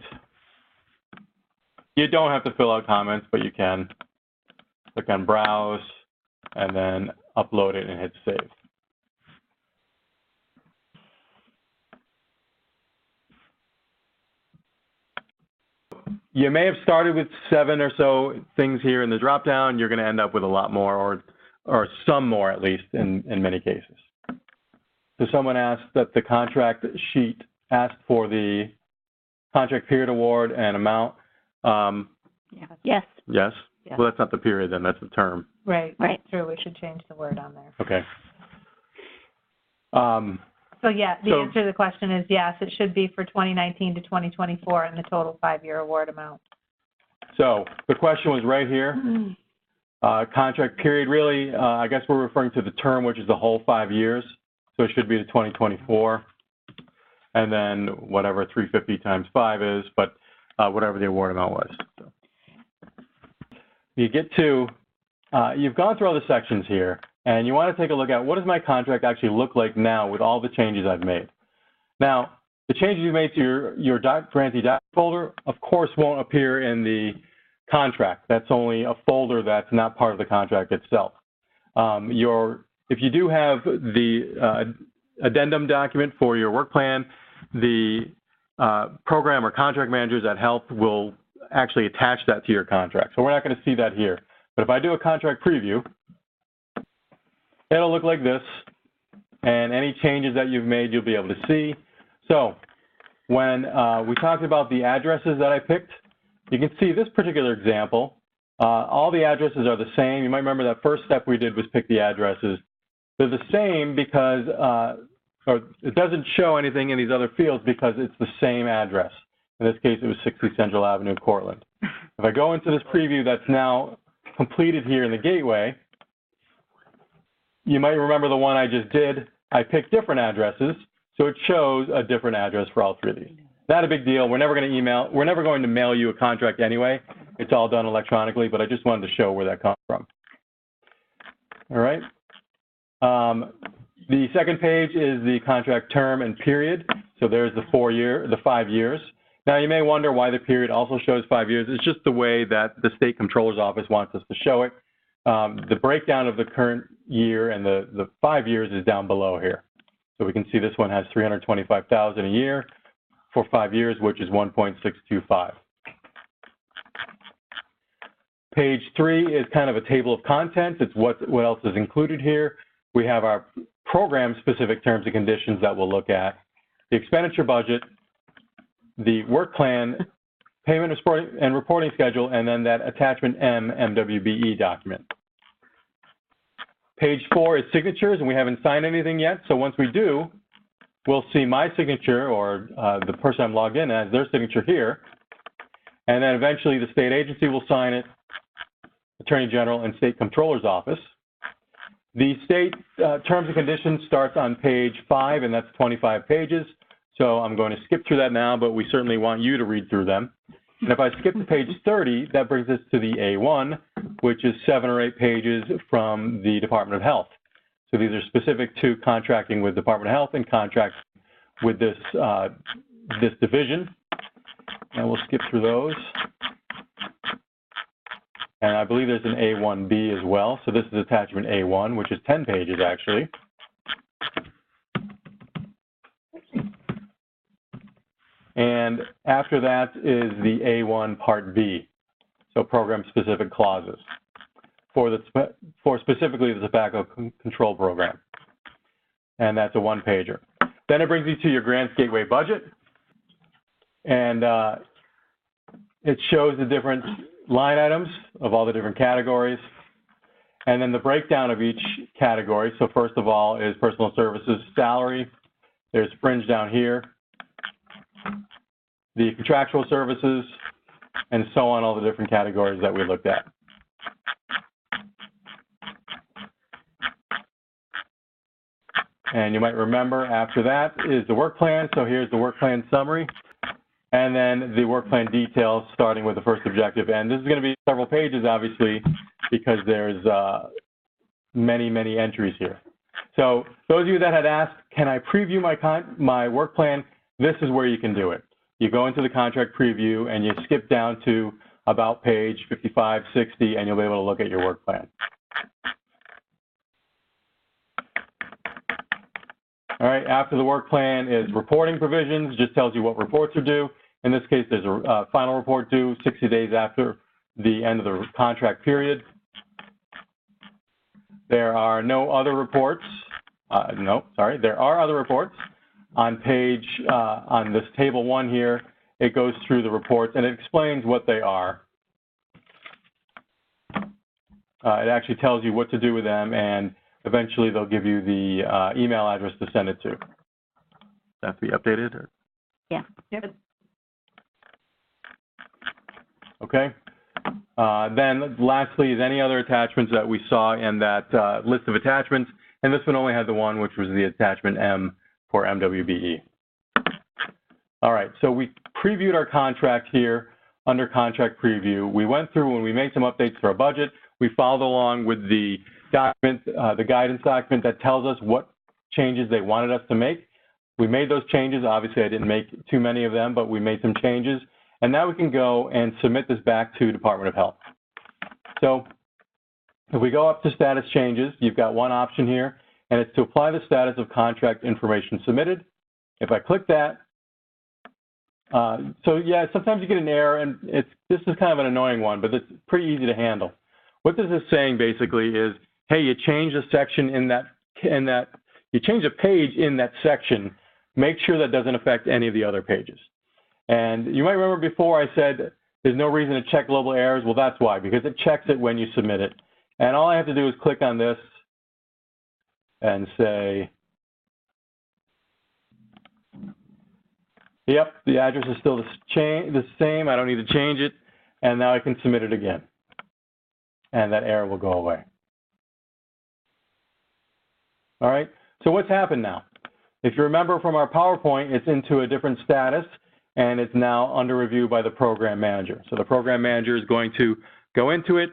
You don't have to fill out comments, but you can. Click on browse and then upload it and hit save. You may have started with 7 or so things here in the dropdown. You're going to end up with a lot more, or some more at least, in many cases. So someone asked that the contract sheet asked for the contract period award and amount. Yes. Yes? Yeah. Well, that's not the period then. That's the term. Right. Right. True. We should change the word on there. Okay. So yeah, the answer to the question is yes, it should be for 2019 to 2024 and the total 5-year award amount. So the question was right here. Contract period, really, I guess we're referring to the term, which is the whole 5 years. So it should be the 2024. And then whatever 350 times 5 is, but whatever the award amount was. So you get to, you've gone through all the sections here. And you want to take a look at what does my contract actually look like now with all the changes I've made. Now, the changes you made to your Grantee Document Folder, of course, won't appear in the contract. That's only a folder that's not part of the contract itself. If you do have the addendum document for your work plan, the program or contract managers at Health will actually attach that to your contract. So we're not going to see that here. But if I do a contract preview, it'll look like this, and any changes that you've made, you'll be able to see. So when we talked about the addresses that I picked, you can see this particular example. All the addresses are the same. You might remember that first step we did was pick the addresses. They're the same because, or it doesn't show anything in these other fields because it's the same address. In this case, it was 60 Central Avenue, Cortland. If I go into this preview that's now completed here in the gateway, you might remember the one I just did. I picked different addresses, so it shows a different address for all 3 of these. Not a big deal. We're never going to mail you a contract anyway. It's all done electronically, but I just wanted to show where that comes from. All right. The second page is the contract term and period. So there's the 5 years. Now you may wonder why the period also shows 5 years. It's just the way that the State Comptroller's Office wants us to show it. The breakdown of the current year and the 5 years is down below here. So we can see this one has $325,000 a year for 5 years, which is 1.625. Page 3 is kind of a table of contents. It's what else is included here. We have our program-specific terms and conditions that we'll look at, the expenditure budget, the work plan, payment and reporting schedule, and then that attachment M, MWBE document. Page 4 is signatures, and we haven't signed anything yet. So once we do, we'll see my signature or the person I'm logged in as, their signature here. And then eventually the state agency will sign it, Attorney General and State Comptroller's Office. The state terms and conditions starts on page 5, and that's 25 pages. So I'm going to skip through that now, but we certainly want you to read through them. And if I skip to page 30, that brings us to the A1, which is 7 or 8 pages from the Department of Health. So these are specific to contracting with Department of Health and contracts with this, this division. and we'll skip through those. And I believe there's an A1B as well. So this is attachment A1, which is 10 pages actually. And after that is the A1 Part B, so program-specific clauses for specifically the tobacco control program. And that's a one-pager. Then it brings you to your Grants Gateway budget. And it shows the different line items of all the different categories. And then the breakdown of each category. So first of all is personal services salary. There's fringe down here. The contractual services, and so on, all the different categories that we looked at. And you might remember after that is the work plan. So here's the work plan summary. And then the work plan details starting with the first objective. And this is going to be several pages, obviously, because there's many, many entries here. So those of you that had asked, can I preview my work plan? This is where you can do it. You go into the contract preview and you skip down to about page 55, 60, and you'll be able to look at your work plan. All right, after the work plan is reporting provisions, just tells you what reports are due. In this case, there's a final report due 60 days after the end of the contract period. There are no other reports. There are other reports. On this table 1 here, it goes through the reports and it explains what they are. It actually tells you what to do with them, and eventually they'll give you the email address to send it to. Does that have to be updated? Or? Yeah. Yep. Okay. Then lastly is any other attachments that we saw in that list of attachments, and this one only had the one, which was the attachment M for MWBE. All right, so we previewed our contract here under contract preview. We went through and we made some updates to our budget. We followed along with the document, the guidance document that tells us what changes they wanted us to make. We made those changes. Obviously, I didn't make too many of them, but we made some changes. And now we can go and submit this back to Department of Health. So if we go up to status changes, you've got one option here, and it's to apply the status of contract information submitted. If I click that, so yeah, sometimes you get an error, and this is kind of an annoying one, but it's pretty easy to handle. What this is saying basically is, hey, you changed a section you change a page in that section, make sure that doesn't affect any of the other pages. And you might remember before I said there's no reason to check global errors. Well, that's why, because it checks it when you submit it. And all I have to do is click on this and say, yep, the address is still the same. I don't need to change it. And now I can submit it again. And that error will go away. All right, so what's happened now? If you remember from our PowerPoint, it's into a different status, and it's now under review by the program manager. So the program manager is going to go into it,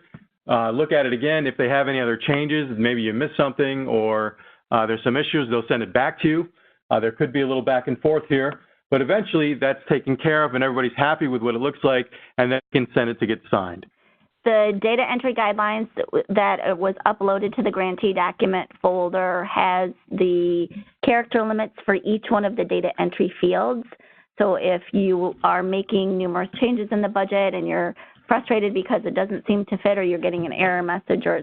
look at it again. If they have any other changes, maybe you missed something or there's some issues, they'll send it back to you. There could be a little back and forth here, but eventually that's taken care of and everybody's happy with what it looks like, and then you can send it to get signed. The data entry guidelines that was uploaded to the Grantee Document Folder has the character limits for each one of the data entry fields. So if you are making numerous changes in the budget and you're frustrated because it doesn't seem to fit, or you're getting an error message, or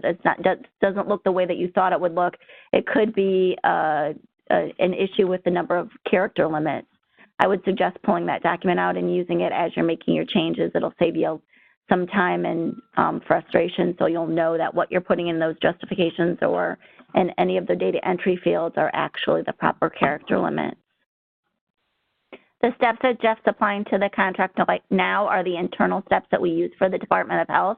doesn't look the way that you thought it would look, it could be an issue with the number of character limits. I would suggest pulling that document out and using it as you're making your changes. It'll save you some time and frustration, so you'll know that what you're putting in those justifications or in any of the data entry fields are actually the proper character limits. The steps that Jeff's applying to the contract now are the internal steps that we use for the Department of Health.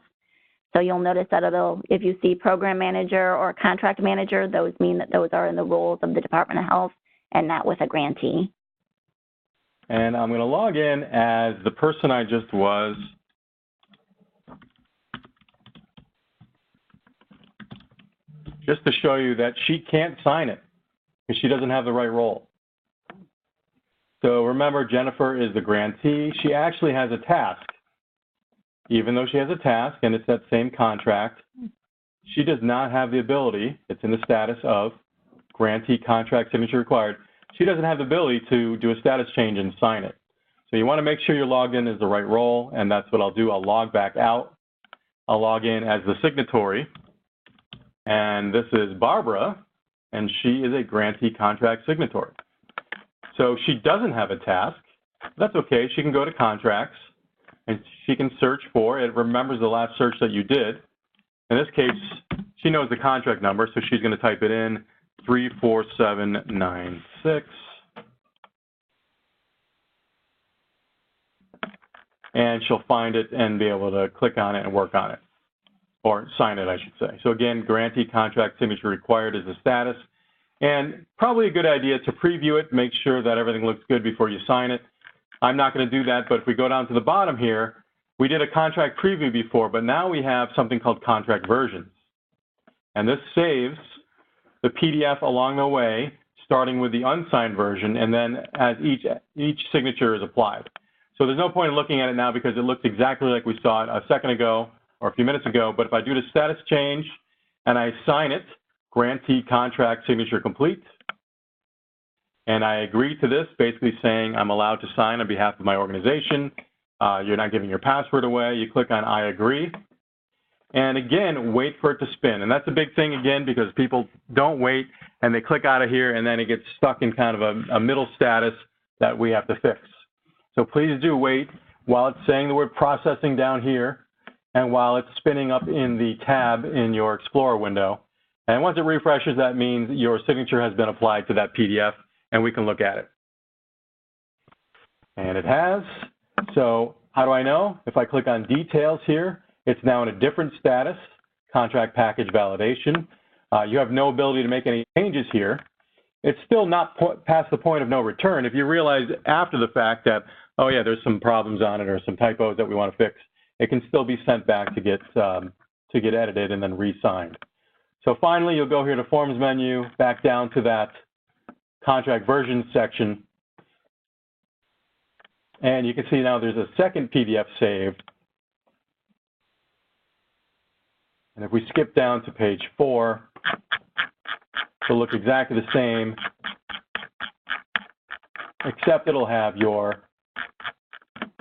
So you'll notice that if you see program manager or contract manager, those mean that those are in the roles of the Department of Health and not with a grantee. And I'm going to log in as the person I just was. Just to show you that she can't sign it because she doesn't have the right role. So remember, Jennifer is the grantee. She actually has a task. Even though she has a task and it's that same contract, she does not have the ability, it's in the status of grantee contract signature required, she doesn't have the ability to do a status change and sign it. So you want to make sure you're logged in as the right role, and that's what I'll do. I'll log back out. I'll log in as the signatory, and this is Barbara, and she is a grantee contract signatory. So she doesn't have a task. That's okay. She can go to contracts, and she can search for, it remembers the last search that you did. In this case, she knows the contract number, so she's going to type it in, 34796. And she'll find it and be able to click on it and work on it, or sign it, I should say. So again, grantee contract signature required is the status. And probably a good idea to preview it, make sure that everything looks good before you sign it. I'm not going to do that, but if we go down to the bottom here, we did a contract preview before, but now we have something called contract versions. And this saves the PDF along the way, starting with the unsigned version, and then as each signature is applied. So there's no point in looking at it now because it looks exactly like we saw it a second ago or a few minutes ago, but if I do the status change and I sign it, grantee contract signature complete, and I agree to this, basically saying I'm allowed to sign on behalf of my organization, you're not giving your password away, you click on I agree, and again, wait for it to spin. And that's a big thing again because people don't wait and they click out of here and then it gets stuck in kind of a middle status that we have to fix. So please do wait while it's saying the word processing down here and while it's spinning up in the tab in your Explorer window. And once it refreshes, that means your signature has been applied to that PDF and we can look at it. And it has. So how do I know? If I click on details here, it's now in a different status, contract package validation. You have no ability to make any changes here. It's still not past the point of no return. If you realize after the fact that, oh yeah, there's some problems on it or some typos that we want to fix, it can still be sent back to get edited and then re-signed. So finally, you'll go here to Forms menu, back down to that contract version section, and you can see now there's a second PDF saved. And if we skip down to page 4, it'll look exactly the same, except it'll have your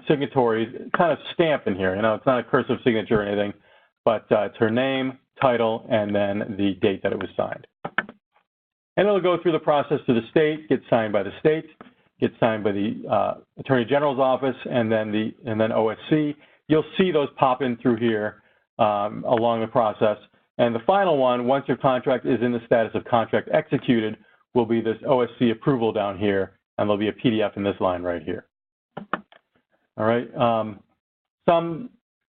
signatories kind of stamped in here. You know, it's not a cursive signature or anything, but it's her name, title, and then the date that it was signed. And it'll go through the process to the state, get signed by the state, get signed by the Attorney General's office, and then OSC. You'll see those pop in through here along the process. And the final one, once your contract is in the status of contract executed, will be this OSC approval down here, and there'll be a PDF in this line right here. All right.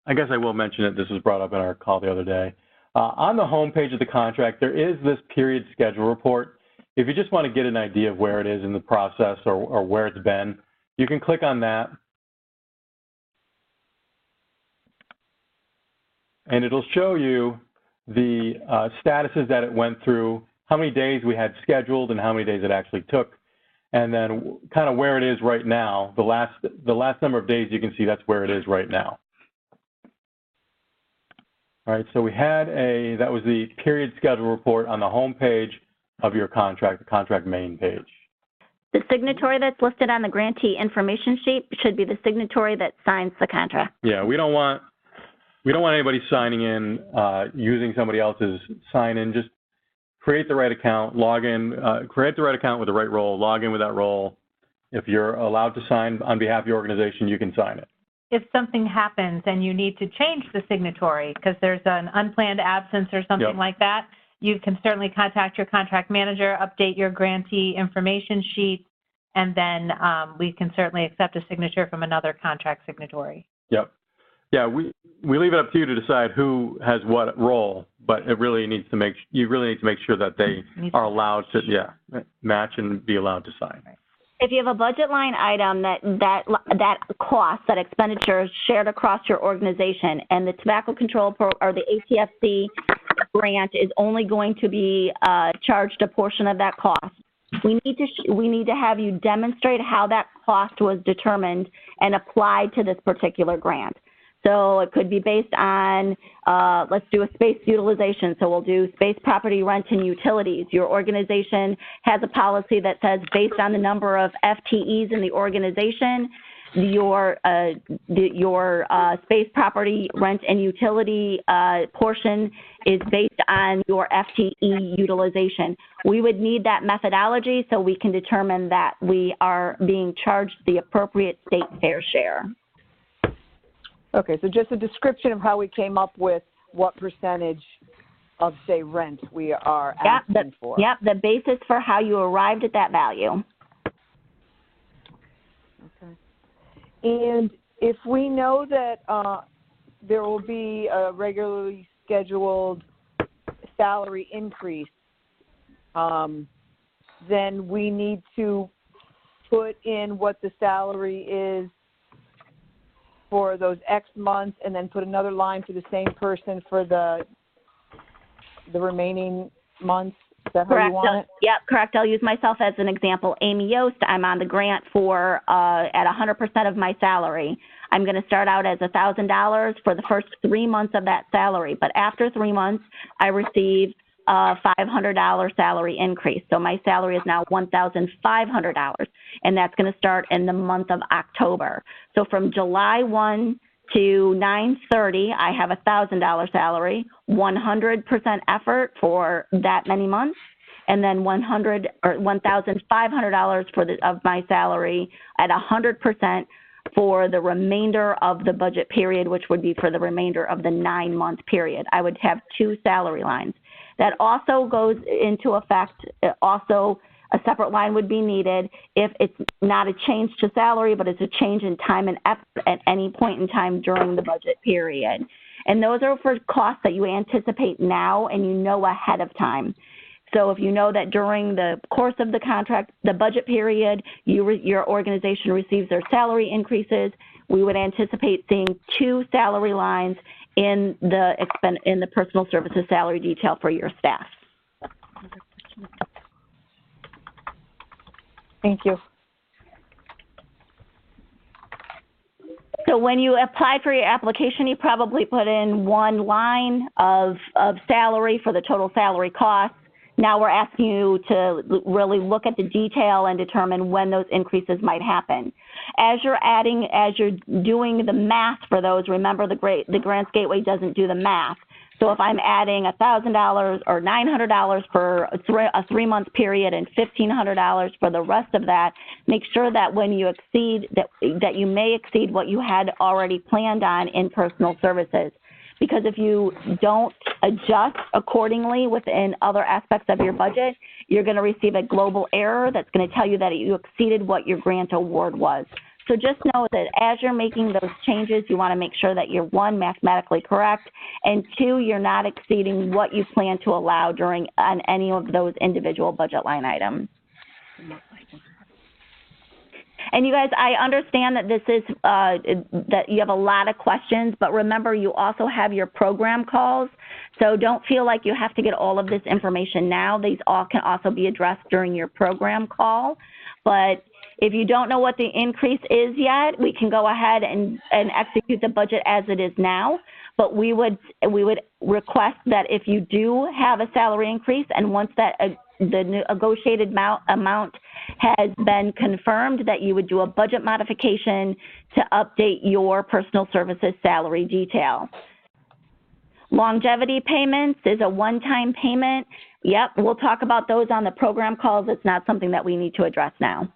I guess I will mention it. This was brought up in our call the other day. On the home page of the contract, there is this period schedule report. If you just want to get an idea of where it is in the process or where it's been, you can click on that. And it'll show you the statuses that it went through, how many days we had scheduled and how many days it actually took, and then kind of where it is right now. The last number of days you can see that's where it is right now. All right, so we had that was the period schedule report on the home page of your contract, the contract main page. The signatory that's listed on the grantee information sheet should be the signatory that signs the contract. Yeah, we don't want anybody signing in using somebody else's sign-in. Just create the right account, log in, create the right account with the right role, log in with that role. If you're allowed to sign on behalf of your organization, you can sign it. If something happens and you need to change the signatory because there's an unplanned absence or something like that, you can certainly contact your contract manager, update your grantee information sheet, and then we can certainly accept a signature from another contract signatory. Yep. Yeah, we leave it up to you to decide who has what role, but you really need to make sure that they are allowed to match and be allowed to sign. Right. If you have a budget line item that cost, that expenditure is shared across your organization, and the tobacco control or the ATFC grant is only going to be charged a portion of that cost, We need to have you demonstrate how that cost was determined and applied to this particular grant. So it could be based on, let's do a space utilization. So we'll do space, property, rent, and utilities. Your organization has a policy that says based on the number of FTEs in the organization, your space, property, rent, and utility portion is based on your FTE utilization. We would need that methodology so we can determine that we are being charged the appropriate state fair share. Okay, so just a description of how we came up with what percentage of, say, rent we are asking for. Yep, the basis for how you arrived at that value. Okay. And if we know that there will be a regularly scheduled salary increase, then we need to put in what the salary is for those X months, and then put another line for the same person for the remaining months. Is that how you want it? Yep, correct. I'll use myself as an example. Amy Yost, I'm on the grant for at 100% of my salary. I'm going to start out as $1,000 for the first 3 months of that salary, but after 3 months, I receive a $500 salary increase. So my salary is now $1,500, and that's going to start in the month of October. So from July 1 to 9/30, I have a $1,000 salary, 100% effort for that many months, and then $1,500 of my salary at 100% for the remainder of the budget period, which would be for the remainder of the 9-month period. I would have 2 salary lines. That also goes into effect, also a separate line would be needed if it's not a change to salary, but it's a change in time and effort at any point in time during the budget period. And those are for costs that you anticipate now and you know ahead of time. So if you know that during the course of the contract, the budget period, your organization receives their salary increases, we would anticipate seeing 2 salary lines in the personal services salary detail for your staff. Thank you. So when you applied for your application, you probably put in 1 line of salary for the total salary costs. Now we're asking you to really look at the detail and determine when those increases might happen. As you're doing the math for those, remember the Grants Gateway doesn't do the math. So if I'm adding $1,000 or $900 for a 3-month period and $1,500 for the rest of that, make sure that when you exceed, that you may exceed what you had already planned on in personal services. Because if you don't adjust accordingly within other aspects of your budget, you're going to receive a global error that's going to tell you that you exceeded what your grant award was. So just know that as you're making those changes, you want to make sure that you're, 1, mathematically correct, and 2, you're not exceeding what you plan to allow on any of those individual budget line items. And you guys, I understand that this is, that you have a lot of questions, but remember you also have your program calls. So don't feel like you have to get all of this information now. These all can also be addressed during your program call. But if you don't know what the increase is yet, we can go ahead and execute the budget as it is now. But we would request that if you do have a salary increase, and once that the negotiated amount has been confirmed, that you would do a budget modification to update your personal services salary detail. Longevity payments is a one-time payment. Yep, we'll talk about those on the program calls. It's not something that we need to address now.